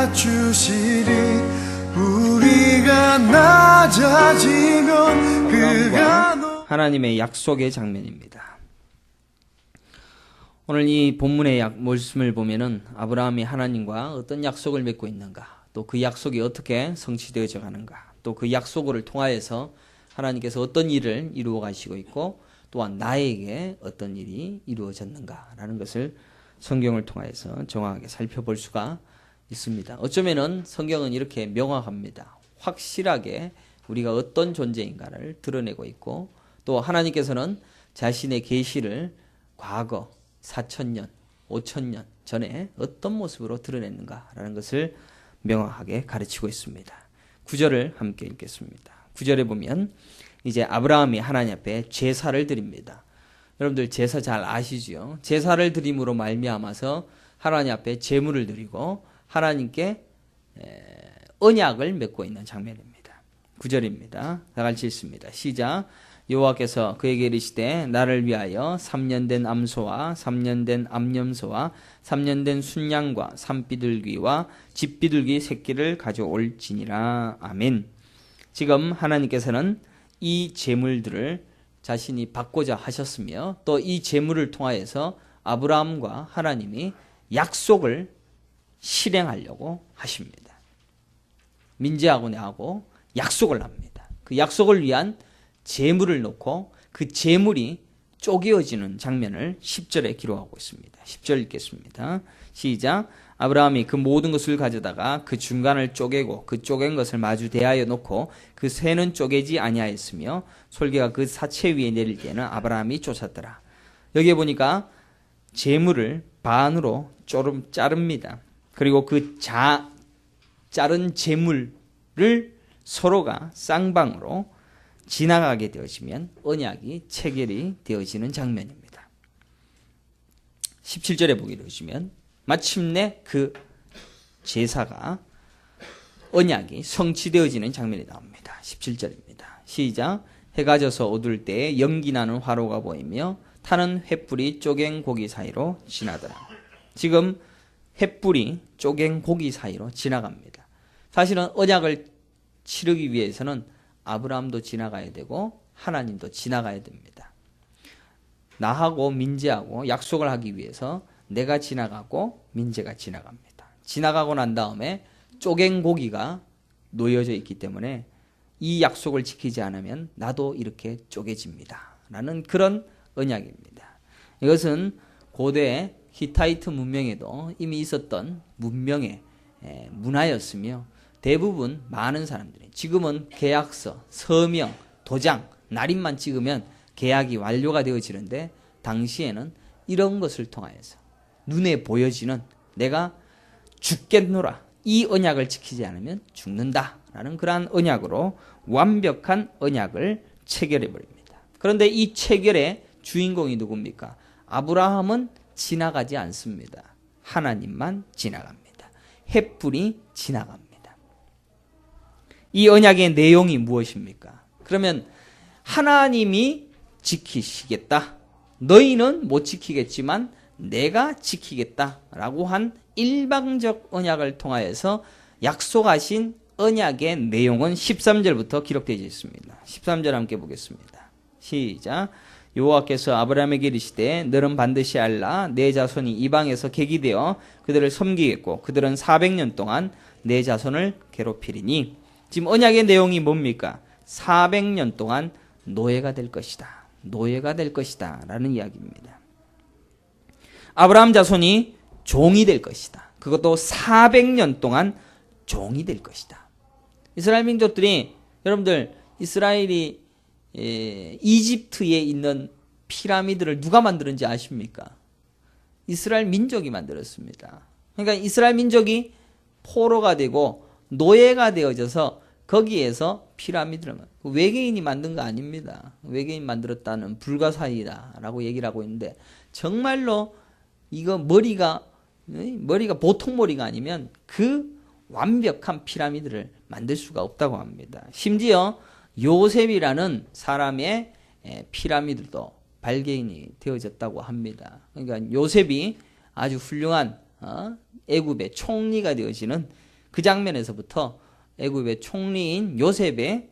갖추시리. 우리가 낮아지면 그가 하나님의 약속의 장면입니다. 오늘 이 본문의 말씀을 보면은 아브라함이 하나님과 어떤 약속을 맺고 있는가, 또 그 약속이 어떻게 성취되어져 가는가, 또 그 약속을 통하여서 하나님께서 어떤 일을 이루어 가시고 있고, 또한 나에게 어떤 일이 이루어졌는가라는 것을 성경을 통하여서 정확하게 살펴볼 수가 있습니다. 어쩌면은 성경은 이렇게 명확합니다. 확실하게 우리가 어떤 존재인가를 드러내고 있고, 또 하나님께서는 자신의 계시를 과거 4,000년, 5,000년 전에 어떤 모습으로 드러냈는가라는 것을 명확하게 가르치고 있습니다. 9절을 함께 읽겠습니다. 9절에 보면 이제 아브라함이 하나님 앞에 제사를 드립니다. 여러분들 제사 잘 아시죠? 제사를 드림으로 말미암아서 하나님 앞에 제물을 드리고 하나님께 언약을 맺고 있는 장면입니다. 9절입니다. 다 같이 읽습니다. 시작. 여호와께서 그에게 이르시되 나를 위하여 3년 된 암소와 3년 된 암염소와 3년 된 순양과 산비둘기와 집비둘기 새끼를 가져올지니라. 아멘. 지금 하나님께서는 이 제물들을 자신이 받고자 하셨으며, 또 이 제물을 통하여서 아브라함과 하나님이 약속을 실행하려고 하십니다. 민재하고 내하고 약속을 합니다. 그 약속을 위한 제물을 놓고 그 제물이 쪼개어지는 장면을 10절에 기록하고 있습니다. 10절 읽겠습니다. 시작. 아브라함이 그 모든 것을 가져다가 그 중간을 쪼개고 그 쪼갠 것을 마주 대하여 놓고 그 새는 쪼개지 아니하였으며 솔개가 그 사체 위에 내릴 때는 아브라함이 쫓았더라. 여기에 보니까 제물을 반으로 자릅니다. 그리고 그 자른 제물을 서로가 쌍방으로 지나가게 되어지면 언약이 체결이 되어지는 장면입니다. 17절에 보게 되시면 마침내 그 제사가 언약이 성취되어지는 장면이 나옵니다. 17절입니다. 시작. 해가 져서 어두울 때에 연기 나는 화로가 보이며 타는 횃불이 쪼갠 고기 사이로 지나더라. 지금 횃불이 쪼갠 고기 사이로 지나갑니다. 사실은 언약을 치르기 위해서는 아브라함도 지나가야 되고 하나님도 지나가야 됩니다. 나하고 민재하고 약속을 하기 위해서 내가 지나가고 민재가 지나갑니다. 지나가고 난 다음에 쪼갠 고기가 놓여져 있기 때문에 이 약속을 지키지 않으면 나도 이렇게 쪼개집니다. 라는 그런 언약입니다. 이것은 고대 히타이트 문명에도 이미 있었던 문명의 문화였으며, 대부분 많은 사람들이 지금은 계약서, 서명, 도장, 날인만 찍으면 계약이 완료가 되어지는데, 당시에는 이런 것을 통하여서 눈에 보여지는 내가 죽겠노라, 이 언약을 지키지 않으면 죽는다라는 그러한 언약으로 완벽한 언약을 체결해 버립니다. 그런데 이 체결의 주인공이 누굽니까? 아브라함은 지나가지 않습니다. 하나님만 지나갑니다. 횃불이 지나갑니다. 이 언약의 내용이 무엇입니까? 그러면 하나님이 지키시겠다. 너희는 못 지키겠지만 내가 지키겠다라고 한 일방적 언약을 통하여서 약속하신 언약의 내용은 13절부터 기록되어 있습니다. 13절 함께 보겠습니다. 시작. 여호와께서 아브라함에게 이르시되 너는 반드시 알라. 내 자손이 이방에서 객이 되어 그들을 섬기겠고 그들은 400년 동안 내 자손을 괴롭히리니. 지금 언약의 내용이 뭡니까? 400년 동안 노예가 될 것이다. 노예가 될 것이다 라는 이야기입니다. 아브라함 자손이 종이 될 것이다. 그것도 400년 동안 종이 될 것이다. 이스라엘 민족들이, 여러분들 이스라엘이 이집트에 있는 피라미드를 누가 만들었는지 아십니까? 이스라엘 민족이 만들었습니다. 그러니까 이스라엘 민족이 포로가 되고 노예가 되어져서 거기에서 피라미드를 외계인이 만든 거 아닙니다. 외계인 만들었다는 불가사의다라고 얘기를 하고 있는데, 정말로 이거 머리가 보통 머리가 아니면 그 완벽한 피라미드를 만들 수가 없다고 합니다. 심지어 요셉이라는 사람의 피라미드도 발견이 되어졌다고 합니다. 그러니까 요셉이 아주 훌륭한 애굽의 총리가 되어지는 그 장면에서부터 애굽의 총리인 요셉의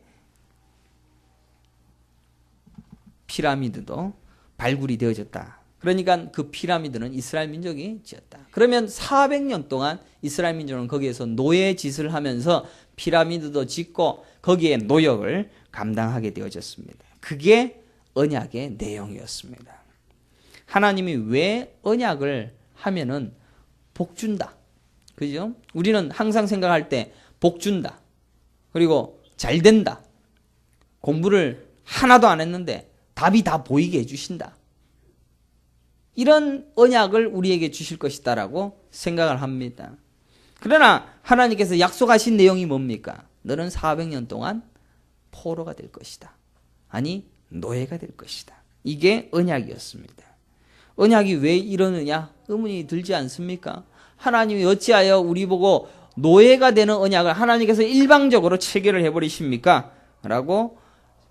피라미드도 발굴이 되어졌다. 그러니까 그 피라미드는 이스라엘 민족이 지었다. 그러면 400년 동안 이스라엘 민족은 거기에서 노예 짓을 하면서 피라미드도 짓고 거기에 노역을 감당하게 되어졌습니다. 그게 언약의 내용이었습니다. 하나님이 왜 언약을 하면은 복 준다. 그죠? 우리는 항상 생각할 때 복 준다. 그리고 잘 된다. 공부를 하나도 안 했는데 답이 다 보이게 해주신다. 이런 언약을 우리에게 주실 것이다라고 생각을 합니다. 그러나 하나님께서 약속하신 내용이 뭡니까? 너는 400년 동안 포로가 될 것이다. 아니 노예가 될 것이다. 이게 언약이었습니다. 언약이 왜 이러느냐? 의문이 들지 않습니까? 하나님이 어찌하여 우리 보고 노예가 되는 언약을 하나님께서 일방적으로 체결을 해버리십니까? 라고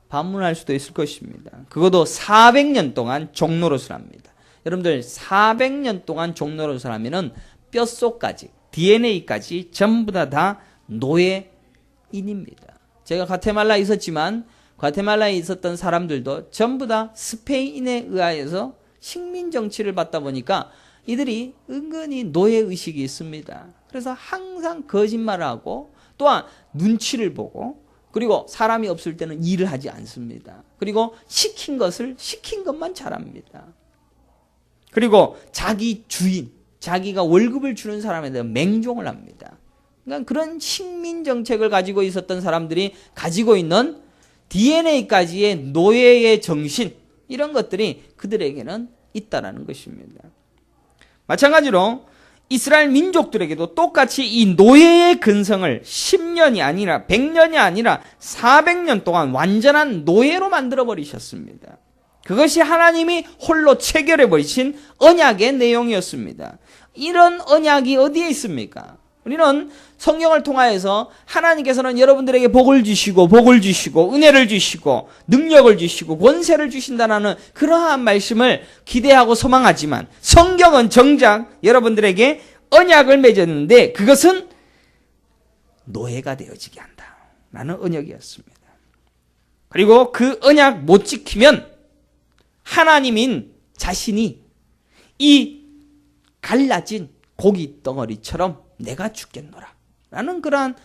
반문할 수도 있을 것입니다. 그것도 400년 동안 종노릇을 합니다. 여러분들 400년 동안 종노릇을 하면은 뼛속까지 DNA까지 전부 다 노예인입니다. 제가 과테말라에 있었지만 과테말라에 있었던 사람들도 전부 다 스페인에 의하여서 식민 정치를 받다 보니까 이들이 은근히 노예의식이 있습니다. 그래서 항상 거짓말을 하고 또한 눈치를 보고 그리고 사람이 없을 때는 일을 하지 않습니다. 그리고 시킨 것을 시킨 것만 잘합니다. 그리고 자기 주인, 자기가 월급을 주는 사람에 대해 맹종을 합니다. 그러니까 그런 식민 정책을 가지고 있었던 사람들이 가지고 있는 DNA까지의 노예의 정신 이런 것들이 그들에게는 있다라는 것입니다. 마찬가지로 이스라엘 민족들에게도 똑같이 이 노예의 근성을 10년이 아니라 100년이 아니라 400년 동안 완전한 노예로 만들어 버리셨습니다. 그것이 하나님이 홀로 체결해 버리신 언약의 내용이었습니다. 이런 언약이 어디에 있습니까? 우리는 성경을 통하여서 하나님께서는 여러분들에게 복을 주시고 은혜를 주시고 능력을 주시고 권세를 주신다는 그러한 말씀을 기대하고 소망하지만 성경은 정작 여러분들에게 언약을 맺었는데 그것은 노예가 되어지게 한다라는 언약이었습니다. 그리고 그 언약 못 지키면 하나님인 자신이 이 갈라진 고기 덩어리처럼 내가 죽겠노라 라는 그러한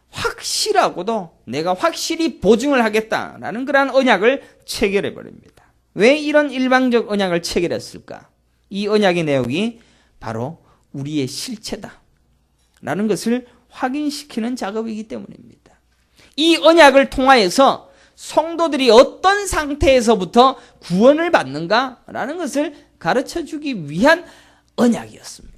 확실하고도 내가 확실히 보증을 하겠다라는 그러한 언약을 체결해 버립니다. 왜 이런 일방적 언약을 체결했을까? 이 언약의 내용이 바로 우리의 실체다 라는 것을 확인시키는 작업이기 때문입니다. 이 언약을 통하여서 성도들이 어떤 상태에서부터 구원을 받는가라는 것을 가르쳐주기 위한 언약이었습니다.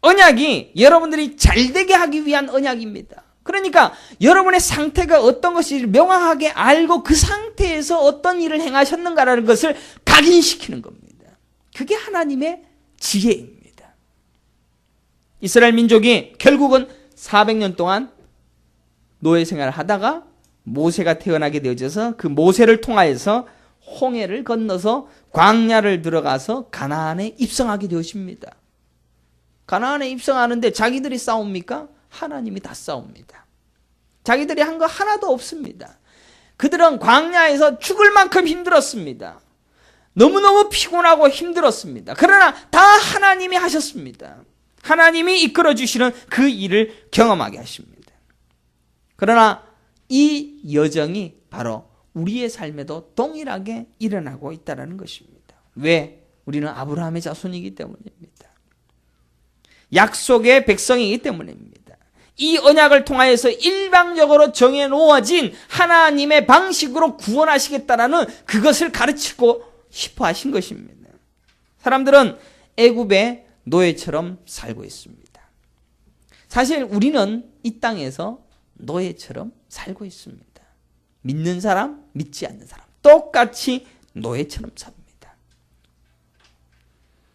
언약이 여러분들이 잘되게 하기 위한 언약입니다. 그러니까 여러분의 상태가 어떤 것인지 명확하게 알고 그 상태에서 어떤 일을 행하셨는가라는 것을 각인시키는 겁니다. 그게 하나님의 지혜입니다. 이스라엘 민족이 결국은 400년 동안 노예 생활을 하다가 모세가 태어나게 되어져서 그 모세를 통하여서 홍해를 건너서 광야를 들어가서 가나안에 입성하게 되어집니다. 가나안에 입성하는데 자기들이 싸웁니까? 하나님이 다 싸웁니다. 자기들이 한 거 하나도 없습니다. 그들은 광야에서 죽을 만큼 힘들었습니다. 너무너무 피곤하고 힘들었습니다. 그러나 다 하나님이 하셨습니다. 하나님이 이끌어주시는 그 일을 경험하게 하십니다. 그러나 이 여정이 바로 우리의 삶에도 동일하게 일어나고 있다는 것입니다. 왜? 우리는 아브라함의 자손이기 때문입니다. 약속의 백성이기 때문입니다. 이 언약을 통하여서 일방적으로 정해놓아진 하나님의 방식으로 구원하시겠다라는 그것을 가르치고 싶어 하신 것입니다. 사람들은 애굽의 노예처럼 살고 있습니다. 사실 우리는 이 땅에서 노예처럼 살고 있습니다. 믿는 사람, 믿지 않는 사람 똑같이 노예처럼 삽니다.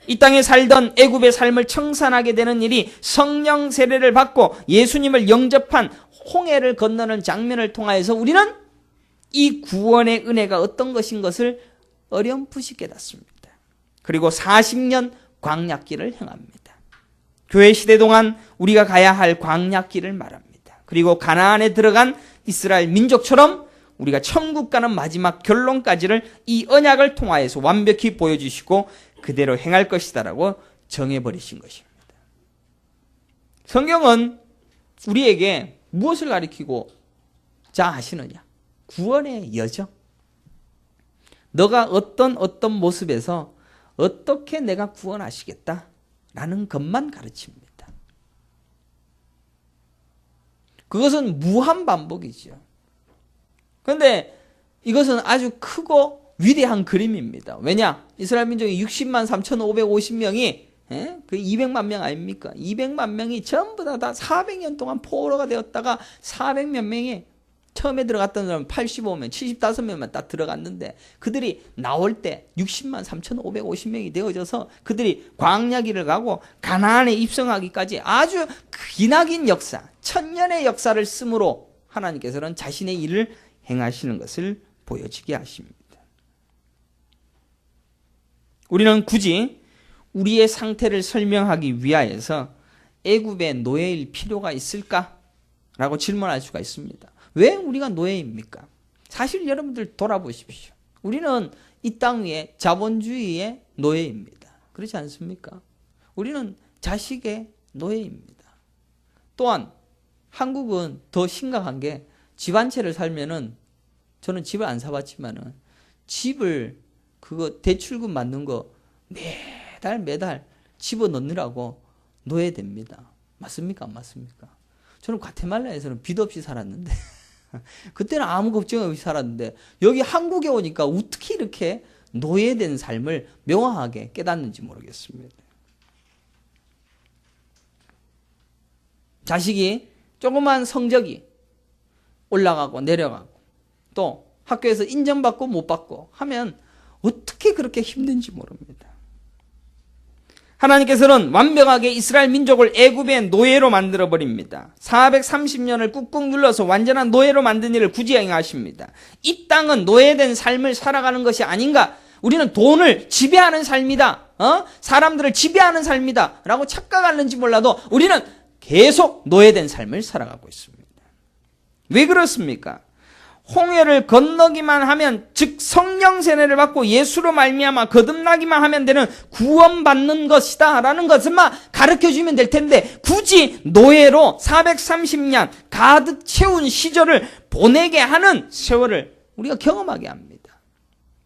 이 땅에 살던 애굽의 삶을 청산하게 되는 일이 성령 세례를 받고 예수님을 영접한 홍해를 건너는 장면을 통하여서 우리는 이 구원의 은혜가 어떤 것인 것을 어렴풋이 깨닫습니다. 그리고 40년 광야길을 행합니다. 교회 시대 동안 우리가 가야 할 광야길을 말합니다. 그리고 가나안에 들어간 이스라엘 민족처럼 우리가 천국 가는 마지막 결론까지를 이 언약을 통하여서 완벽히 보여주시고 그대로 행할 것이다라고 정해버리신 것입니다. 성경은 우리에게 무엇을 가리키고자 하시느냐? 구원의 여정. 너가 어떤 모습에서 어떻게 내가 구원하시겠다라는 것만 가르칩니다. 그것은 무한 반복이죠. 그런데 이것은 아주 크고 위대한 그림입니다. 왜냐? 이스라엘 민족이 60만 3,550명이 그 200만 명 아닙니까? 200만 명이 전부 다 400년 동안 포로가 되었다가 400몇 명이 처음에 들어갔던 사람은 85명, 75명만 딱 들어갔는데 그들이 나올 때 60만 3,550명이 되어져서 그들이 광야길을 가고 가나안에 입성하기까지 아주 기나긴 역사, 1000년의 역사를 쓰므로 하나님께서는 자신의 일을 행하시는 것을 보여지게 하십니다. 우리는 굳이 우리의 상태를 설명하기 위하여서 애굽의 노예일 필요가 있을까라고 질문할 수가 있습니다. 왜 우리가 노예입니까? 사실 여러분들 돌아보십시오. 우리는 이 땅 위에 자본주의의 노예입니다. 그렇지 않습니까? 우리는 자식의 노예입니다. 또한 한국은 더 심각한 게 집 한 채를 살면은 저는 집을 안 사봤지만은 집을 그거 대출금 받는 거 매달 집어넣느라고 노예됩니다. 맞습니까? 안 맞습니까? 저는 과테말라에서는 빚 없이 살았는데 그때는 아무 걱정 없이 살았는데 여기 한국에 오니까 어떻게 이렇게 노예된 삶을 명확하게 깨닫는지 모르겠습니다. 자식이 조그만 성적이 올라가고 내려가고 또 학교에서 인정받고 못 받고 하면 어떻게 그렇게 힘든지 모릅니다. 하나님께서는 완벽하게 이스라엘 민족을 애굽의 노예로 만들어버립니다. 430년을 꾹꾹 눌러서 완전한 노예로 만든 일을 굳이 행하십니다. 이 땅은 노예된 삶을 살아가는 것이 아닌가? 우리는 돈을 지배하는 삶이다. 사람들을 지배하는 삶이다. 라고 착각하는지 몰라도 우리는 계속 노예된 삶을 살아가고 있습니다. 왜 그렇습니까? 홍해를 건너기만 하면 즉 성령 세례를 받고 예수로 말미암아 거듭나기만 하면 되는 구원받는 것이다 라는 것을만 가르쳐주면 될 텐데 굳이 노예로 430년 가득 채운 시절을 보내게 하는 세월을 우리가 경험하게 합니다.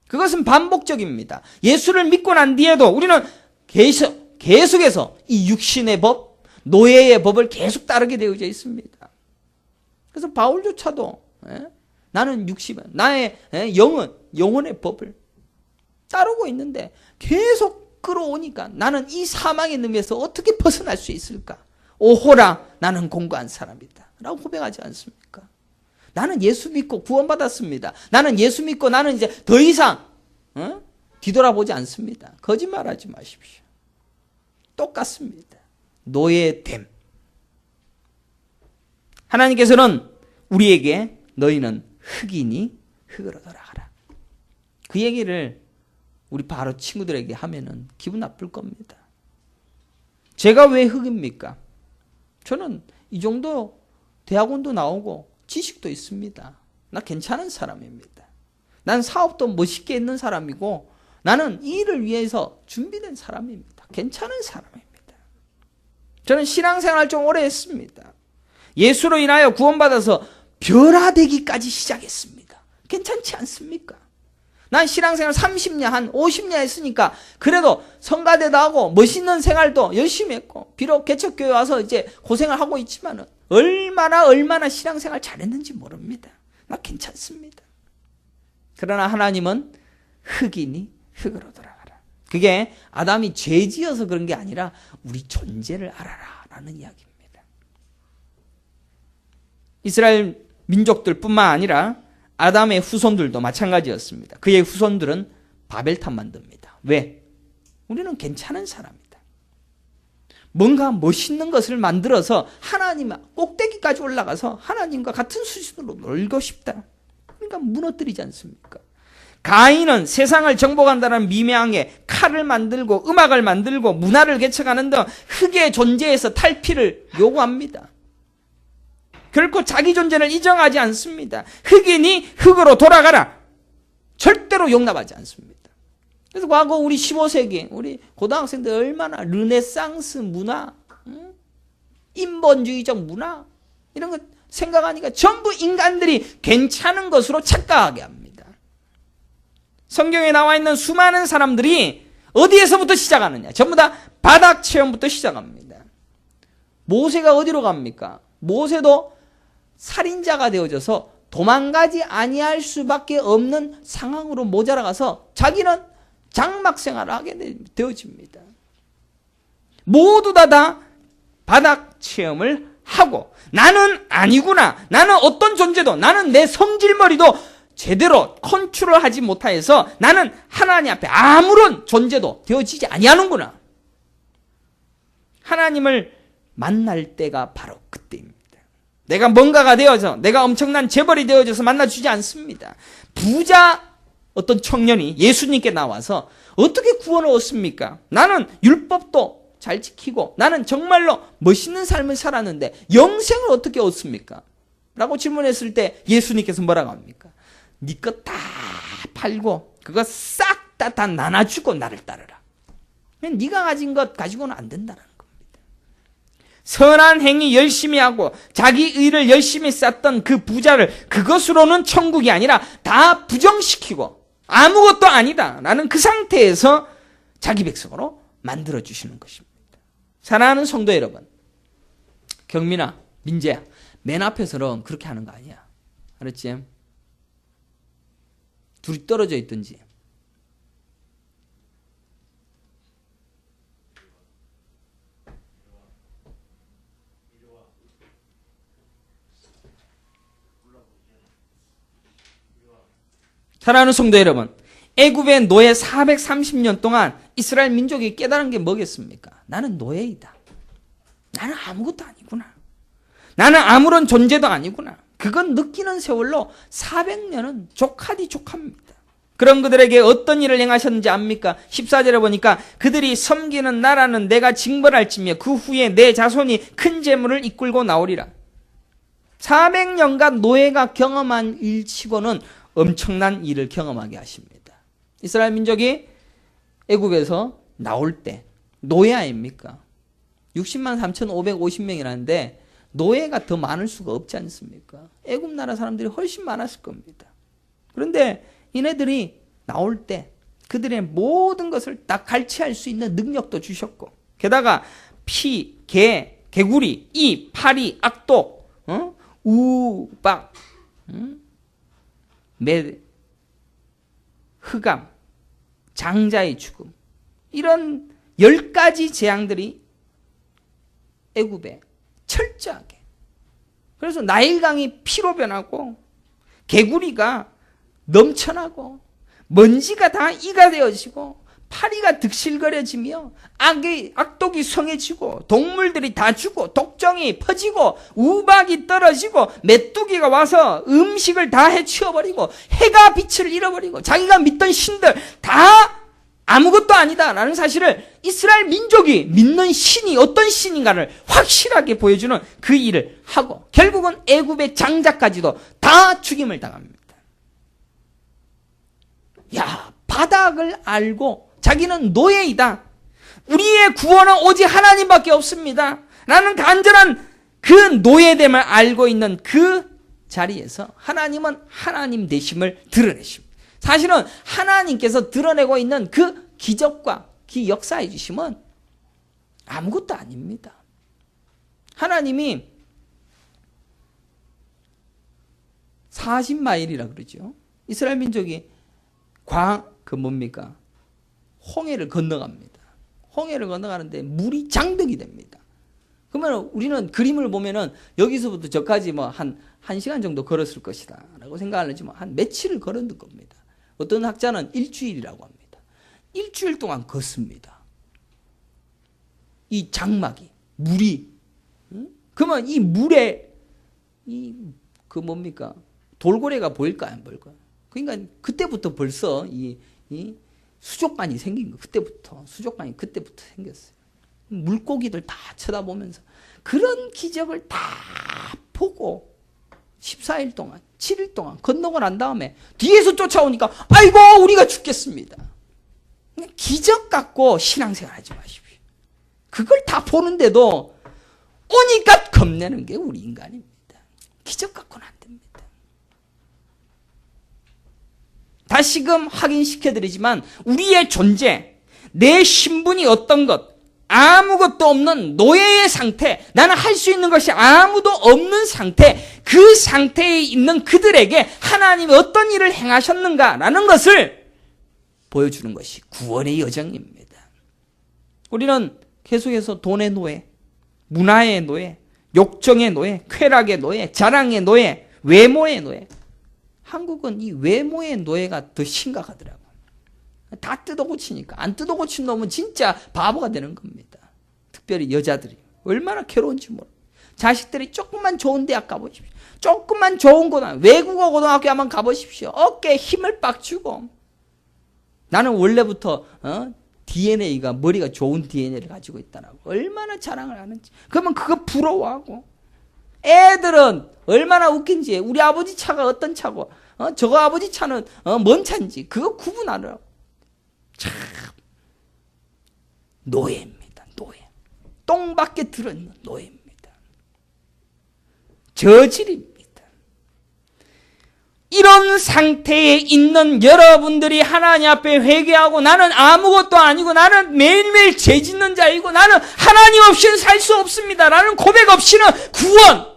그것은 반복적입니다. 예수를 믿고 난 뒤에도 우리는 계속해서 이 육신의 법, 노예의 법을 계속 따르게 되어져 있습니다. 그래서 바울조차도 나는 60은 나의 영혼의 법을 따르고 있는데 계속 끌어오니까 나는 이 사망의 늪에서 어떻게 벗어날 수 있을까? 오호라 나는 공고한 사람이다 라고 고백하지 않습니까? 나는 예수 믿고 구원받았습니다. 나는 예수 믿고 나는 이제 더 이상 뒤돌아보지 않습니다. 거짓말하지 마십시오. 똑같습니다. 노예됨. 하나님께서는 우리에게 너희는 흑이니 흑으로 돌아가라. 그 얘기를 우리 바로 친구들에게 하면은 기분 나쁠 겁니다. 제가 왜 흑입니까? 저는 이 정도 대학원도 나오고 지식도 있습니다. 나 괜찮은 사람입니다. 난 사업도 멋있게 있는 사람이고 나는 이 일을 위해서 준비된 사람입니다. 괜찮은 사람입니다. 저는 신앙생활 좀 오래 했습니다. 예수로 인하여 구원받아서 변화되기까지 시작했습니다. 괜찮지 않습니까? 난 신앙생활 30년, 한 50년 했으니까 그래도 성가대도 하고 멋있는 생활도 열심히 했고 비록 개척교회 와서 이제 고생을 하고 있지만은 얼마나 신앙생활 잘했는지 모릅니다. 나 괜찮습니다. 그러나 하나님은 흑이니 흑으로 돌아가라. 그게 아담이 죄지어서 그런 게 아니라 우리 존재를 알아라 라는 이야기입니다. 이스라엘 민족들뿐만 아니라 아담의 후손들도 마찬가지였습니다. 그의 후손들은 바벨탑 만듭니다. 왜? 우리는 괜찮은 사람이다. 뭔가 멋있는 것을 만들어서 하나님 꼭대기까지 올라가서 하나님과 같은 수준으로 놀고 싶다. 그러니까 무너뜨리지 않습니까? 가인은 세상을 정복한다는 미명에 칼을 만들고 음악을 만들고 문화를 개척하는 등 흙의 존재에서 탈피를 요구합니다. 결코 자기 존재를 인정하지 않습니다. 흙이니 흙으로 돌아가라. 절대로 용납하지 않습니다. 그래서 과거 우리 15세기 우리 고등학생들 얼마나 르네상스 문화, 인본주의적 문화 이런 거 생각하니까 전부 인간들이 괜찮은 것으로 착각하게 합니다. 성경에 나와 있는 수많은 사람들이 어디에서부터 시작하느냐? 전부 다 바닥 체험부터 시작합니다. 모세가 어디로 갑니까? 모세도 살인자가 되어져서 도망가지 아니할 수밖에 없는 상황으로 모자라가서 자기는 장막 생활을 하게 되어집니다. 모두 다 바닥 체험을 하고 나는 아니구나. 나는 어떤 존재도 나는 내 성질머리도 제대로 컨트롤하지 못하여서 나는 하나님 앞에 아무런 존재도 되어지지 아니하는구나. 하나님을 만날 때가 바로 그때입니다. 내가 뭔가가 되어서 내가 엄청난 재벌이 되어져서 만나주지 않습니다. 부자 어떤 청년이 예수님께 나와서 어떻게 구원을 얻습니까? 나는 율법도 잘 지키고 나는 정말로 멋있는 삶을 살았는데 영생을 어떻게 얻습니까? 라고 질문했을 때 예수님께서 뭐라고 합니까? 네 것 다 팔고 그거 싹 다 나눠주고 나를 따르라. 네가 가진 것 가지고는 안 된다는 겁니다. 선한 행위 열심히 하고 자기 의를 열심히 쌓던 그 부자를 그것으로는 천국이 아니라 다 부정시키고 아무것도 아니다 라는 그 상태에서 자기 백성으로 만들어주시는 것입니다. 사랑하는 성도 여러분, 경민아, 민재야, 맨 앞에서는 그렇게 하는 거 아니야. 알았지? 둘이 떨어져 있든지. 사랑하는 성도 여러분, 애굽의 노예 430년 동안 이스라엘 민족이 깨달은 게 뭐겠습니까? 나는 노예이다. 나는 아무것도 아니구나. 나는 아무런 존재도 아니구나. 그건 느끼는 세월로 400년은 족하디 족합니다. 그런 그들에게 어떤 일을 행하셨는지 압니까? 14절에 보니까 그들이 섬기는 나라는 내가 징벌할지며 그 후에 내 자손이 큰 재물을 이끌고 나오리라. 400년간 노예가 경험한 일치고는 엄청난 일을 경험하게 하십니다. 이스라엘 민족이 애굽에서 나올 때 노예 아닙니까? 60만 3,550명이라는데 노예가 더 많을 수가 없지 않습니까? 애굽 나라 사람들이 훨씬 많았을 겁니다. 그런데 이네들이 나올 때 그들의 모든 것을 다 갈취할 수 있는 능력도 주셨고 게다가 피, 개구리, 이, 파리, 악독, 우박, 흑암, 장자의 죽음 이런 10가지 재앙들이 애굽에 철저하게 그래서 나일강이 피로 변하고 개구리가 넘쳐나고 먼지가 다 이가 되어지고 파리가 득실거려지며 악독이 성해지고 동물들이 다 죽고 독종이 퍼지고 우박이 떨어지고 메뚜기가 와서 음식을 다 해치워버리고 해가 빛을 잃어버리고 자기가 믿던 신들 다 아무것도 아니다라는 사실을 이스라엘 민족이 믿는 신이 어떤 신인가를 확실하게 보여주는 그 일을 하고 결국은 애굽의 장자까지도 다 죽임을 당합니다. 야, 바닥을 알고 자기는 노예이다. 우리의 구원은 오직 하나님밖에 없습니다. 라는 간절한 그 노예됨을 알고 있는 그 자리에서 하나님은 하나님 되심을 드러내십니다. 사실은 하나님께서 드러내고 있는 그 기적과 그 역사해 주심은 아무것도 아닙니다. 하나님이 40마일이라 그러죠. 이스라엘 민족이 홍해를 건너갑니다. 홍해를 건너가는데 물이 장득이 됩니다. 그러면 우리는 그림을 보면은 여기서부터 저까지 한 시간 정도 걸었을 것이다 라고 생각하지만 한 며칠을 걸었을 겁니다. 어떤 학자는 일주일이라고 합니다. 일주일 동안 걷습니다. 이 장막이, 물이. 그러면 이 물에, 돌고래가 보일까요? 안 보일까요? 그러니까 그때부터 벌써 이 수족관이 생긴 거. 수족관이 그때부터 생겼어요. 물고기들 다 쳐다보면서 그런 기적을 다 보고 14일 동안, 7일 동안 건너고 난 다음에 뒤에서 쫓아오니까 아이고 우리가 죽겠습니다. 기적 갖고 신앙생활 하지 마십시오. 그걸 다 보는데도 오니까 겁내는 게 우리 인간입니다. 기적 갖고는 안 됩니다. 다시금 확인시켜드리지만 우리의 존재, 내 신분이 어떤 것, 아무것도 없는 노예의 상태, 나는 할 수 있는 것이 아무도 없는 상태, 그 상태에 있는 그들에게 하나님이 어떤 일을 행하셨는가라는 것을 보여주는 것이 구원의 여정입니다. 우리는 계속해서 돈의 노예, 문화의 노예, 욕정의 노예, 쾌락의 노예, 자랑의 노예, 외모의 노예. 한국은 이 외모의 노예가 더 심각하더라고요. 다 뜯어고치니까. 안 뜯어고친 놈은 진짜 바보가 되는 겁니다. 특별히 여자들이. 얼마나 괴로운지 모르. 자식들이 조금만 좋은 대학 가보십시오. 조금만 좋은 고등학교, 외국어 고등학교 한번 가보십시오. 어깨에 힘을 빡 주고. 나는 원래부터 DNA가 머리가 좋은 DNA를 가지고 있다라고. 얼마나 자랑을 하는지. 그러면 그거 부러워하고. 애들은 얼마나 웃긴지. 우리 아버지 차가 어떤 차고 저거 아버지 차는 뭔 차인지 그거 구분하느라고. 참 노예입니다. 노예. 똥밖에 들어있는 노예입니다. 저질입니다. 이런 상태에 있는 여러분들이 하나님 앞에 회개하고 나는 아무것도 아니고 나는 매일매일 죄 짓는 자이고 나는 하나님 없이는 살 수 없습니다. 라는 고백 없이는 구원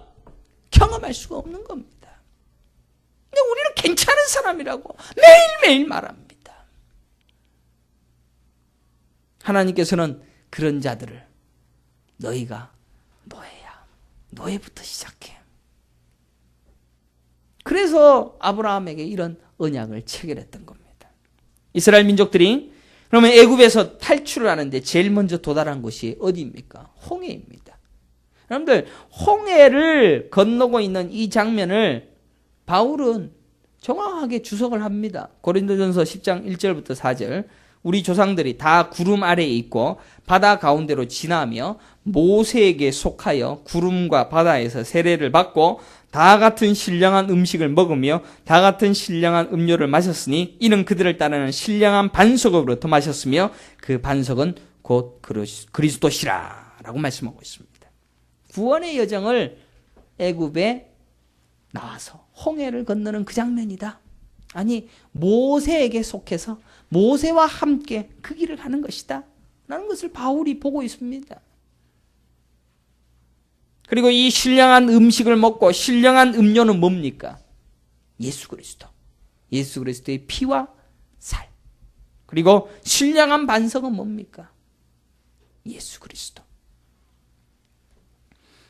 경험할 수가 없는 겁니다. 근데 우리는 괜찮은 사람이라고 매일매일 말합니다. 하나님께서는 그런 자들을 너희가 노예야. 노예부터 시작해. 그래서 아브라함에게 이런 언약을 체결했던 겁니다. 이스라엘 민족들이 그러면 애굽에서 탈출을 하는데 제일 먼저 도달한 곳이 어디입니까? 홍해입니다. 여러분들 홍해를 건너고 있는 이 장면을 바울은 정확하게 주석을 합니다. 고린도전서 10장 1절부터 4절 우리 조상들이 다 구름 아래에 있고 바다 가운데로 지나며 모세에게 속하여 구름과 바다에서 세례를 받고 다 같은 신령한 음식을 먹으며 다 같은 신령한 음료를 마셨으니 이는 그들을 따르는 신령한 반석으로부터 마셨으며 그 반석은 곧 그리스도시라 라고 말씀하고 있습니다. 구원의 여정을 애굽에 나와서 홍해를 건너는 그 장면이다. 아니 모세에게 속해서 모세와 함께 그 길을 가는 것이다 라는 것을 바울이 보고 있습니다. 그리고 이 신령한 음식을 먹고 신령한 음료는 뭡니까? 예수 그리스도. 예수 그리스도의 피와 살. 그리고 신령한 반석은 뭡니까? 예수 그리스도.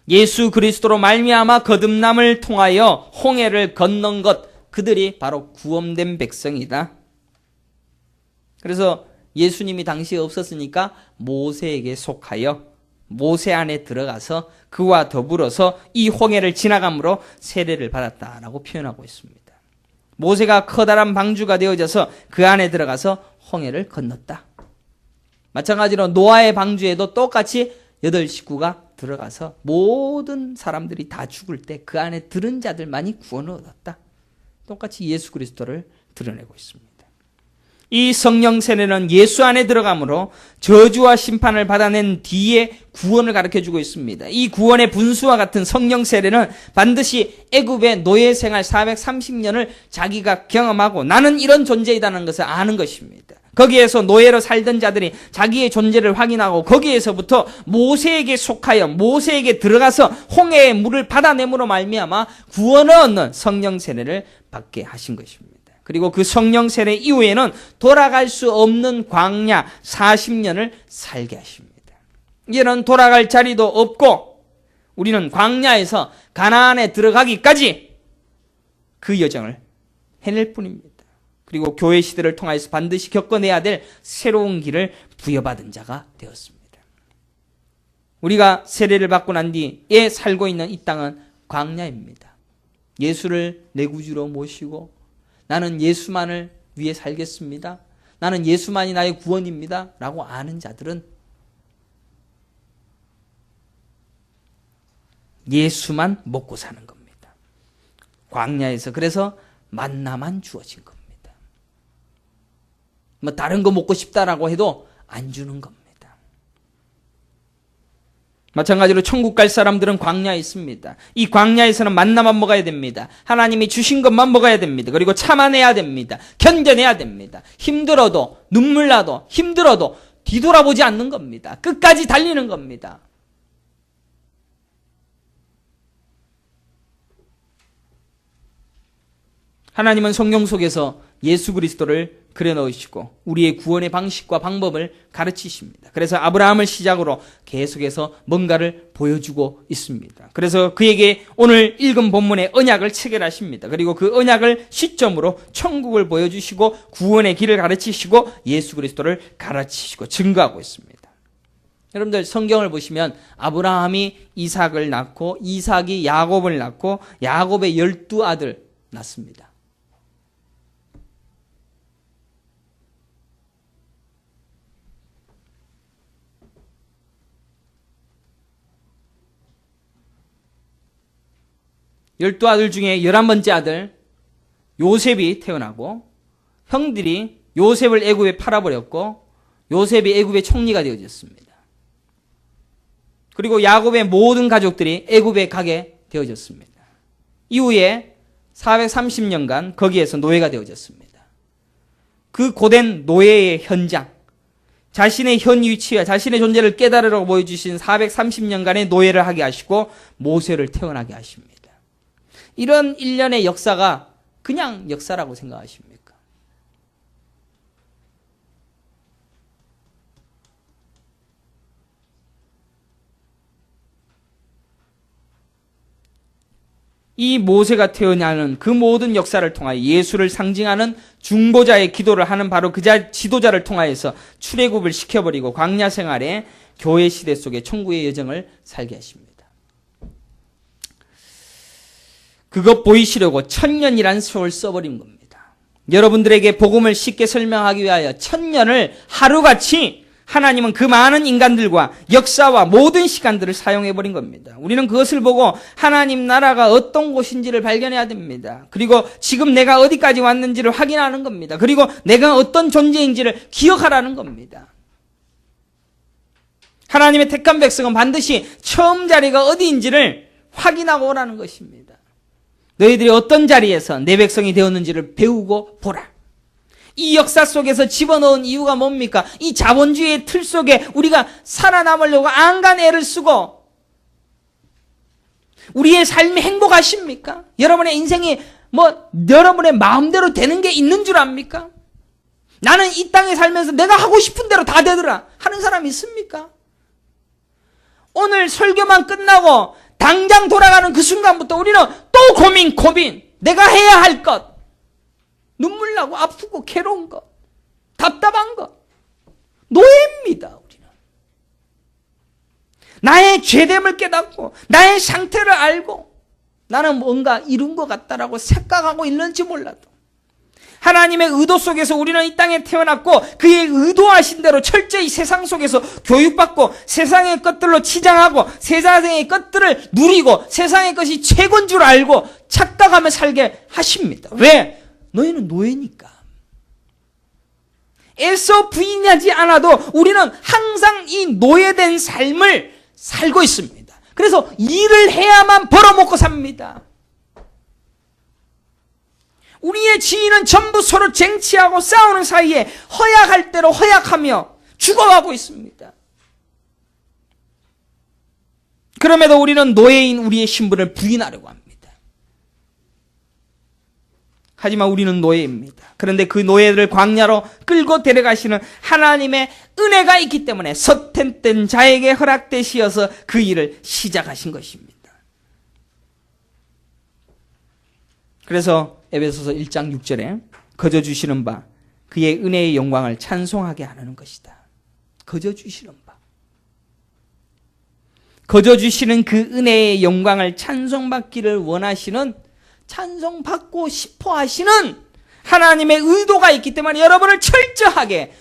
예수 그리스도로 말미암아 거듭남을 통하여 홍해를 건넌 것, 그들이 바로 구원된 백성이다. 그래서 예수님이 당시에 없었으니까 모세에게 속하여 모세 안에 들어가서 그와 더불어서 이 홍해를 지나감으로 세례를 받았다라고 표현하고 있습니다. 모세가 커다란 방주가 되어져서 그 안에 들어가서 홍해를 건넜다. 마찬가지로 노아의 방주에도 똑같이 8식구가 들어가서 모든 사람들이 다 죽을 때 그 안에 들은 자들만이 구원을 얻었다. 똑같이 예수 그리스도를 드러내고 있습니다. 이 성령 세례는 예수 안에 들어가므로 저주와 심판을 받아낸 뒤에 구원을 가르쳐주고 있습니다. 이 구원의 분수와 같은 성령 세례는 반드시 애굽의 노예 생활 430년을 자기가 경험하고 나는 이런 존재이라는 것을 아는 것입니다. 거기에서 노예로 살던 자들이 자기의 존재를 확인하고 거기에서부터 모세에게 속하여 모세에게 들어가서 홍해의 물을 받아내므로 말미암아 구원을 얻는 성령 세례를 받게 하신 것입니다. 그리고 그 성령 세례 이후에는 돌아갈 수 없는 광야 40년을 살게 하십니다. 이제는 돌아갈 자리도 없고 우리는 광야에서 가나안에 들어가기까지 그 여정을 해낼 뿐입니다. 그리고 교회 시대를 통해서 반드시 겪어내야 될 새로운 길을 부여받은 자가 되었습니다. 우리가 세례를 받고 난 뒤에 살고 있는 이 땅은 광야입니다. 예수를 내 구주로 모시고 나는 예수만을 위해 살겠습니다. 나는 예수만이 나의 구원입니다. 라고 아는 자들은 예수만 먹고 사는 겁니다. 광야에서 그래서 만나만 주어진 겁니다. 뭐 다른 거 먹고 싶다라고 해도 안 주는 겁니다. 마찬가지로 천국 갈 사람들은 광야에 있습니다. 이 광야에서는 만나만 먹어야 됩니다. 하나님이 주신 것만 먹어야 됩니다. 그리고 참아내야 됩니다. 견뎌내야 됩니다. 힘들어도 눈물 나도 힘들어도 뒤돌아보지 않는 겁니다. 끝까지 달리는 겁니다. 하나님은 성경 속에서 예수 그리스도를 그려 넣으시고 우리의 구원의 방식과 방법을 가르치십니다. 그래서 아브라함을 시작으로 계속해서 뭔가를 보여주고 있습니다. 그래서 그에게 오늘 읽은 본문의 언약을 체결하십니다. 그리고 그 언약을 시점으로 천국을 보여주시고 구원의 길을 가르치시고 예수 그리스도를 가르치시고 증거하고 있습니다. 여러분들 성경을 보시면 아브라함이 이삭을 낳고 이삭이 야곱을 낳고 야곱의 12아들 낳습니다. 열두 아들 중에 11번째 아들 요셉이 태어나고 형들이 요셉을 애굽에 팔아버렸고 요셉이 애굽의 총리가 되어졌습니다. 그리고 야곱의 모든 가족들이 애굽에 가게 되어졌습니다. 이후에 430년간 거기에서 노예가 되어졌습니다. 그 고된 노예의 현장, 자신의 현 위치와 자신의 존재를 깨달으라고 보여주신 430년간의 노예를 하게 하시고 모세를 태어나게 하십니다. 이런 일련의 역사가 그냥 역사라고 생각하십니까? 이 모세가 태어나는 그 모든 역사를 통하여 예수를 상징하는 중보자의 기도를 하는 바로 그 지도자를 통하여서 출애굽을 시켜버리고 광야 생활에 교회 시대 속에 천국의 여정을 살게 하십니다. 그것 보이시려고 1000년이란 세월 써버린 겁니다. 여러분들에게 복음을 쉽게 설명하기 위하여 1000년을 하루같이 하나님은 그 많은 인간들과 역사와 모든 시간들을 사용해버린 겁니다. 우리는 그것을 보고 하나님 나라가 어떤 곳인지를 발견해야 됩니다. 그리고 지금 내가 어디까지 왔는지를 확인하는 겁니다. 그리고 내가 어떤 존재인지를 기억하라는 겁니다. 하나님의 택한 백성은 반드시 처음 자리가 어디인지를 확인하고 오라는 것입니다. 너희들이 어떤 자리에서 내 백성이 되었는지를 배우고 보라. 이 역사 속에서 집어넣은 이유가 뭡니까? 이 자본주의의 틀 속에 우리가 살아남으려고 안간 애를 쓰고 우리의 삶이 행복하십니까? 여러분의 인생이 여러분의 마음대로 되는 게 있는 줄 압니까? 나는 이 땅에 살면서 내가 하고 싶은 대로 다 되더라 하는 사람이 있습니까? 오늘 설교만 끝나고 당장 돌아가는 그 순간부터 우리는 또 고민. 내가 해야 할 것. 눈물 나고 아프고 괴로운 것. 답답한 것. 노예입니다, 우리는. 나의 죄됨을 깨닫고 나의 상태를 알고 나는 뭔가 이룬 것 같다라고 생각하고 있는지 몰라도 하나님의 의도 속에서 우리는 이 땅에 태어났고 그의 의도하신 대로 철저히 세상 속에서 교육받고 세상의 것들로 치장하고 세상의 것들을 누리고 세상의 것이 최고인 줄 알고 착각하며 살게 하십니다. 왜? 너희는 노예니까. 애써 부인하지 않아도 우리는 항상 이 노예된 삶을 살고 있습니다. 그래서 일을 해야만 벌어먹고 삽니다. 우리의 지인은 전부 서로 쟁취하고 싸우는 사이에 허약할 대로 허약하며 죽어가고 있습니다. 그럼에도 우리는 노예인 우리의 신분을 부인하려고 합니다. 하지만 우리는 노예입니다. 그런데 그 노예를 광야로 끌고 데려가시는 하나님의 은혜가 있기 때문에 서텐된 자에게 허락되시어서 그 일을 시작하신 것입니다. 그래서 에베소서 1장 6절에 거저 주시는 바 그의 은혜의 영광을 찬송하게 하는 것이다. 거저 주시는 바. 거저 주시는 그 은혜의 영광을 찬송받기를 원하시는 찬송받고 싶어 하시는 하나님의 의도가 있기 때문에 여러분을 철저하게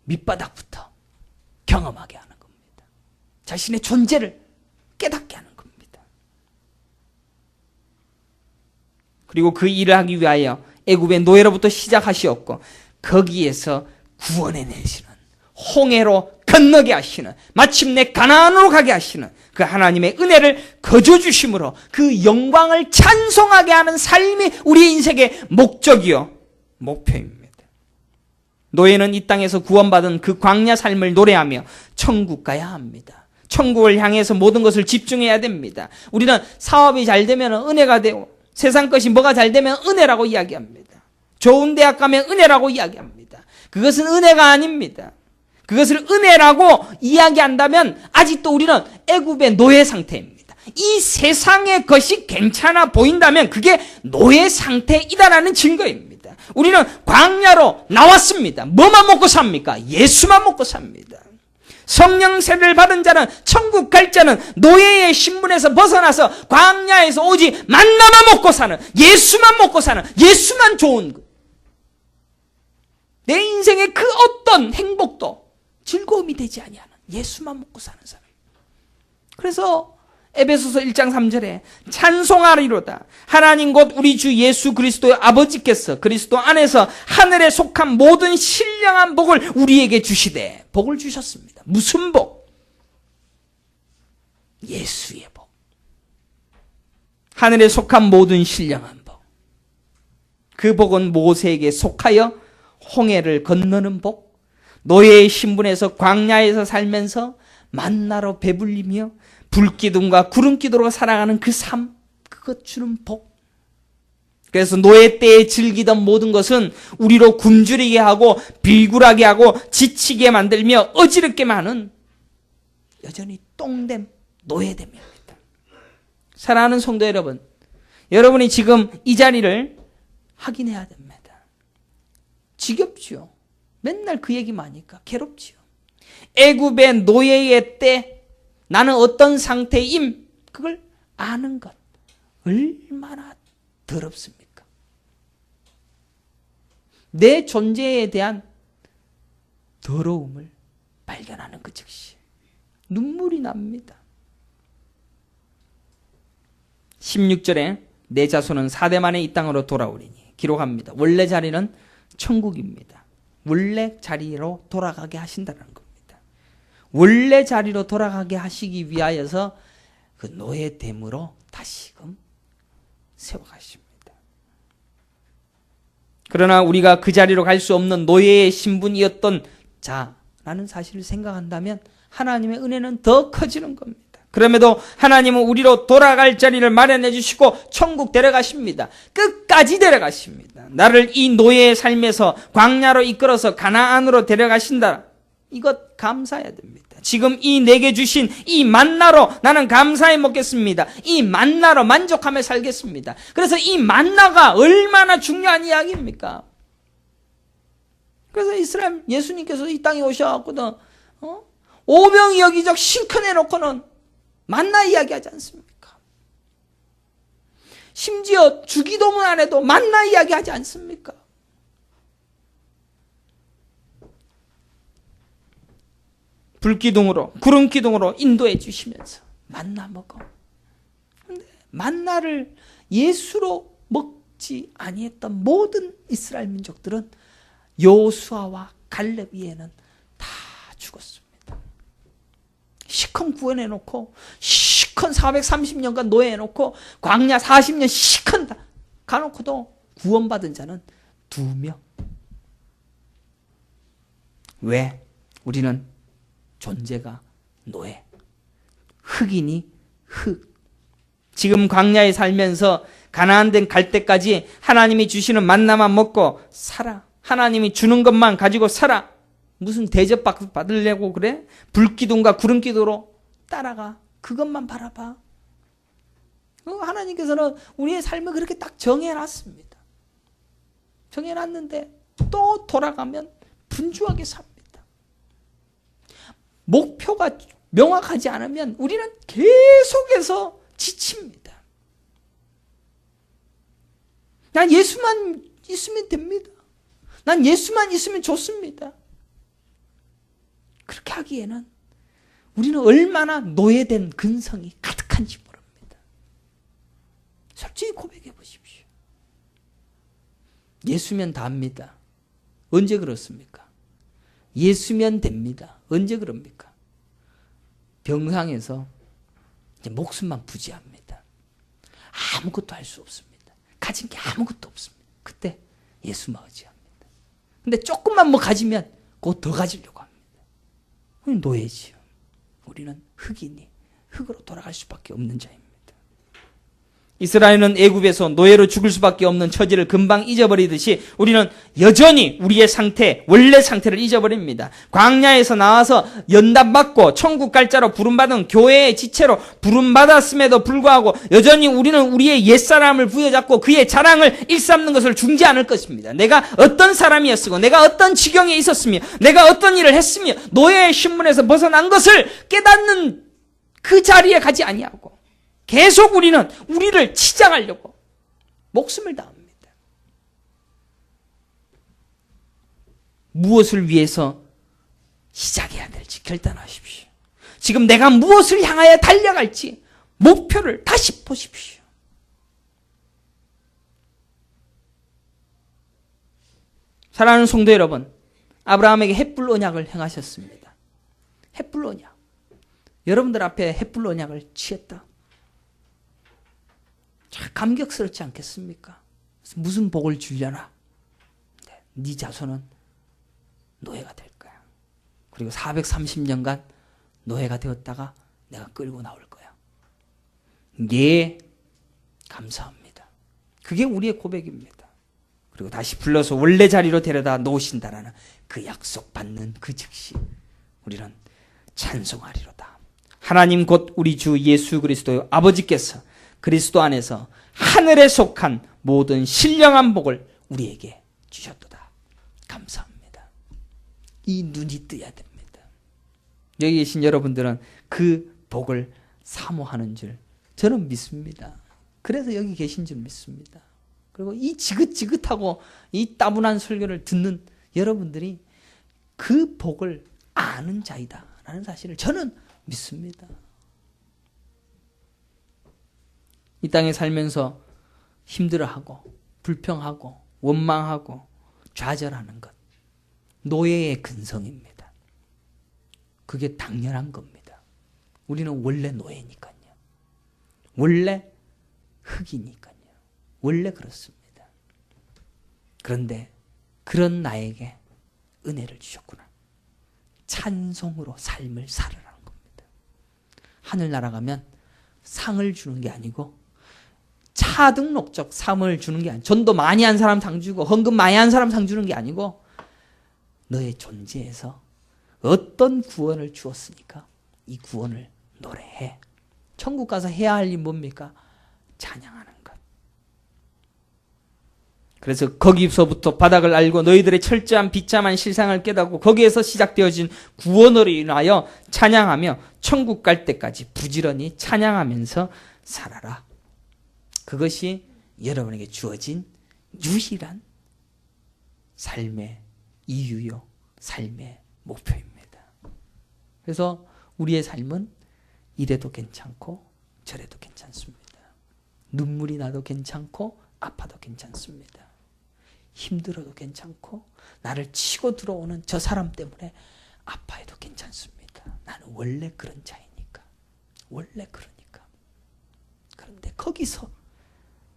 밑바닥부터 경험하게 하는 겁니다. 자신의 존재를 깨닫게 하는 겁니다. 그리고 그 일을 하기 위하여 애굽의 노예로부터 시작하시었고 거기에서 구원해내시는, 홍해로 건너게 하시는, 마침내 가나안으로 가게 하시는 그 하나님의 은혜를 거저주심으로 그 영광을 찬송하게 하는 삶이 우리의 인생의 목적이요 목표입니다. 노예는 이 땅에서 구원받은 그 광야 삶을 노래하며 천국 가야 합니다. 천국을 향해서 모든 것을 집중해야 됩니다. 우리는 사업이 잘 되면 은혜가 되고 세상 것이 뭐가 잘 되면 은혜라고 이야기합니다. 좋은 대학 가면 은혜라고 이야기합니다. 그것은 은혜가 아닙니다. 그것을 은혜라고 이야기한다면 아직도 우리는 애굽의 노예 상태입니다. 이 세상의 것이 괜찮아 보인다면 그게 노예 상태이다라는 증거입니다. 우리는 광야로 나왔습니다. 뭐만 먹고 삽니까? 예수만 먹고 삽니다. 성령 세례를 받은 자는, 천국 갈 자는 노예의 신분에서 벗어나서 광야에서 오직 만나만 먹고 사는, 예수만 먹고 사는, 예수만 좋은 것. 내 인생의 그 어떤 행복도 즐거움이 되지 아니하는 예수만 먹고 사는 사람. 그래서 에베소서 1장 3절에 찬송하리로다. 하나님 곧 우리 주 예수 그리스도의 아버지께서 그리스도 안에서 하늘에 속한 모든 신령한 복을 우리에게 주시되, 복을 주셨습니다. 무슨 복? 예수의 복. 하늘에 속한 모든 신령한 복. 그 복은 모세에게 속하여 홍해를 건너는 복, 노예의 신분에서 광야에서 살면서 만나로 배불리며 불기둥과 구름기둥으로 살아가는 그 삶, 그것 주는 복. 그래서 노예 때에 즐기던 모든 것은 우리로 굶주리게 하고 비굴하게 하고 지치게 만들며 어지럽게만 하는 여전히 똥됨, 노예됨입니다. 사랑하는 성도 여러분, 여러분이 지금 이 자리를 확인해야 됩니다. 지겹지요. 맨날 그 얘기만 하니까 괴롭지요. 애굽의 노예의 때 나는 어떤 상태임, 그걸 아는 것 얼마나 더럽습니까? 내 존재에 대한 더러움을 발견하는 그 즉시 눈물이 납니다. 16절에 내 자손은 4대 만에 이 땅으로 돌아오리니 기록합니다. 원래 자리는 천국입니다. 원래 자리로 돌아가게 하신다는 겁니다. 원래 자리로 돌아가게 하시기 위하여서 그 노예됨으로 다시금 세워가십니다. 그러나 우리가 그 자리로 갈 수 없는 노예의 신분이었던 자라는 사실을 생각한다면 하나님의 은혜는 더 커지는 겁니다. 그럼에도 하나님은 우리로 돌아갈 자리를 마련해 주시고 천국 데려가십니다. 끝까지 데려가십니다. 나를 이 노예의 삶에서 광야로 이끌어서 가나안으로 데려가신다. 이것 감사해야 됩니다. 지금 이 내게 주신 이 만나로 나는 감사해 먹겠습니다. 이 만나로 만족하며 살겠습니다. 그래서 이 만나가 얼마나 중요한 이야기입니까? 그래서 이스라엘 예수님께서 이 땅에 오셔갖고는 오병이 여기저기 실컷 해놓고는 만나 이야기하지 않습니까? 심지어 주기도문 안에도 만나 이야기하지 않습니까? 불기둥으로 구름기둥으로 인도해 주시면서 만나 먹어. 근데 만나를 예수로 먹지 아니했던 모든 이스라엘 민족들은 여호수아와 갈렙 이에는 다 죽었습니다. 시컨 구원해놓고 시컨 430년간 노예해놓고 광야 40년 시컨 다 가놓고도 구원받은 자는 2명. 왜? 우리는 존재가 노예, 흑인이 흑. 지금 광야에 살면서 가나안 갈 때까지 하나님이 주시는 만나만 먹고 살아. 하나님이 주는 것만 가지고 살아. 무슨 대접 받으려고 그래? 불기둥과 구름기둥으로 따라가. 그것만 바라봐. 하나님께서는 우리의 삶을 그렇게 딱 정해놨습니다. 정해놨는데 또 돌아가면 분주하게 삽니다. 목표가 명확하지 않으면 우리는 계속해서 지칩니다. 난 예수만 있으면 됩니다. 난 예수만 있으면 좋습니다. 그렇게 하기에는 우리는 얼마나 노예된 근성이 가득한지 모릅니다. 솔직히 고백해 보십시오. 예수면 다합니다. 언제 그렇습니까? 예수면 됩니다. 언제 그럽니까? 병상에서 이제 목숨만 부지합니다. 아무것도 할 수 없습니다. 가진 게 아무것도 없습니다. 그때 예수만 의지합니다. 근데 조금만 뭐 가지면 곧 더 가지려고 합니다. 노예지요. 우리는 흑인이 흑으로 돌아갈 수밖에 없는 자입니다. 이스라엘은 애굽에서 노예로 죽을 수밖에 없는 처지를 금방 잊어버리듯이 우리는 여전히 우리의 상태, 원래 상태를 잊어버립니다. 광야에서 나와서 연단받고 천국 갈 자로 부름받은 교회의 지체로 부름받았음에도 불구하고 여전히 우리는 우리의 옛사람을 부여잡고 그의 자랑을 일삼는 것을 중지 않을 것입니다. 내가 어떤 사람이었으고 내가 어떤 지경에 있었으며 내가 어떤 일을 했으며 노예의 신분에서 벗어난 것을 깨닫는 그 자리에 가지 아니하고 계속 우리는 우리를 치장하려고 목숨을 다합니다. 무엇을 위해서 시작해야 될지 결단하십시오. 지금 내가 무엇을 향하여 달려갈지 목표를 다시 보십시오. 사랑하는 성도 여러분, 아브라함에게 헷불 언약을 행하셨습니다. 헷불 언약. 여러분들 앞에 헷불 언약을 취했다. 참 감격스럽지 않겠습니까? 무슨 복을 주려나? 네 자손은 노예가 될 거야. 그리고 430년간 노예가 되었다가 내가 끌고 나올 거야. 예, 감사합니다. 그게 우리의 고백입니다. 그리고 다시 불러서 원래 자리로 데려다 놓으신다라는 그 약속 받는 그 즉시 우리는 찬송하리로다. 하나님 곧 우리 주 예수 그리스도의 아버지께서 그리스도 안에서 하늘에 속한 모든 신령한 복을 우리에게 주셨도다. 감사합니다. 이 눈이 뜨야 됩니다. 여기 계신 여러분들은 그 복을 사모하는 줄 저는 믿습니다. 그래서 여기 계신 줄 믿습니다. 그리고 이 지긋지긋하고 이 따분한 설교를 듣는 여러분들이 그 복을 아는 자이다 라는 사실을 저는 믿습니다. 이 땅에 살면서 힘들어하고 불평하고 원망하고 좌절하는 것, 노예의 근성입니다. 그게 당연한 겁니다. 우리는 원래 노예니까요. 원래 흑이니까요. 원래 그렇습니다. 그런데 그런 나에게 은혜를 주셨구나. 찬송으로 삶을 살으라는 겁니다. 하늘나라 가면 상을 주는 게 아니고 차등록적 상을 주는 게 아니고 전도 많이 한 사람 상 주고 헌금 많이 한 사람 상 주는 게 아니고 너의 존재에서 어떤 구원을 주었으니까 이 구원을 노래해. 천국 가서 해야 할 일 뭡니까? 찬양하는 것. 그래서 거기서부터 바닥을 알고 너희들의 철저한 비참한 실상을 깨닫고 거기에서 시작되어진 구원으로 인하여 찬양하며 천국 갈 때까지 부지런히 찬양하면서 살아라. 그것이 여러분에게 주어진 유일한 삶의 이유요, 삶의 목표입니다. 그래서 우리의 삶은 이래도 괜찮고 저래도 괜찮습니다. 눈물이 나도 괜찮고 아파도 괜찮습니다. 힘들어도 괜찮고 나를 치고 들어오는 저 사람 때문에 아파해도 괜찮습니다. 나는 원래 그런 자이니까. 원래 그러니까. 그런데 거기서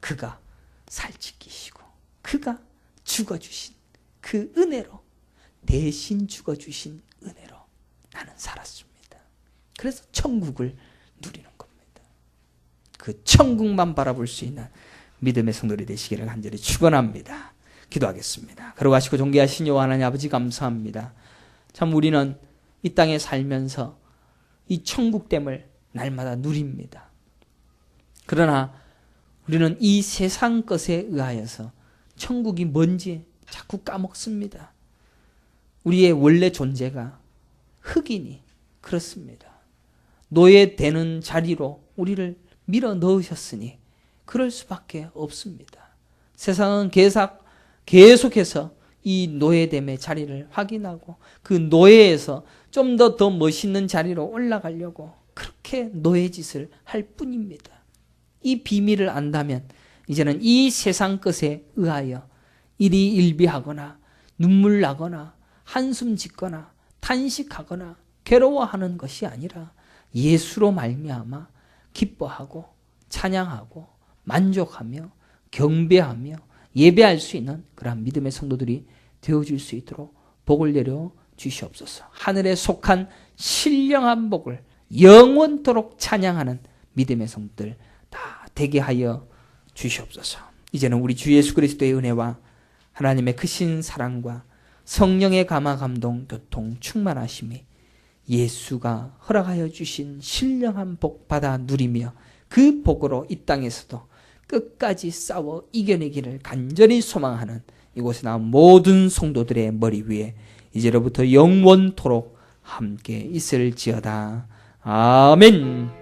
그가 살찌기시고 그가 죽어주신 그 은혜로 대신 죽어주신 은혜로 나는 살았습니다. 그래서 천국을 누리는 겁니다. 그 천국만 바라볼 수 있는 믿음의 성도들이 되시기를 간절히 축원합니다. 기도하겠습니다. 걸어가시고 존귀하신 여호와 하나님 아버지 감사합니다. 참 우리는 이 땅에 살면서 이 천국됨을 날마다 누립니다. 그러나 우리는 이 세상 것에 의하여서 천국이 뭔지 자꾸 까먹습니다. 우리의 원래 존재가 흑인이 그렇습니다. 노예되는 자리로 우리를 밀어 넣으셨으니 그럴 수밖에 없습니다. 세상은 계속해서 이 노예됨의 자리를 확인하고 그 노예에서 좀 더 멋있는 자리로 올라가려고 그렇게 노예짓을 할 뿐입니다. 이 비밀을 안다면 이제는 이 세상 것에 의하여 일이 일비하거나 눈물 나거나 한숨 짓거나 탄식하거나 괴로워하는 것이 아니라 예수로 말미암아 기뻐하고 찬양하고 만족하며 경배하며 예배할 수 있는 그러한 믿음의 성도들이 되어줄 수 있도록 복을 내려 주시옵소서. 하늘에 속한 신령한 복을 영원토록 찬양하는 믿음의 성도들 다 되게 하여 주시옵소서. 이제는 우리 주 예수 그리스도의 은혜와 하나님의 크신 사랑과 성령의 감화 감동 교통 충만하심이 예수가 허락하여 주신 신령한 복 받아 누리며 그 복으로 이 땅에서도 끝까지 싸워 이겨내기를 간절히 소망하는 이곳에 나온 모든 성도들의 머리 위에 이제로부터 영원토록 함께 있을지어다. 아멘.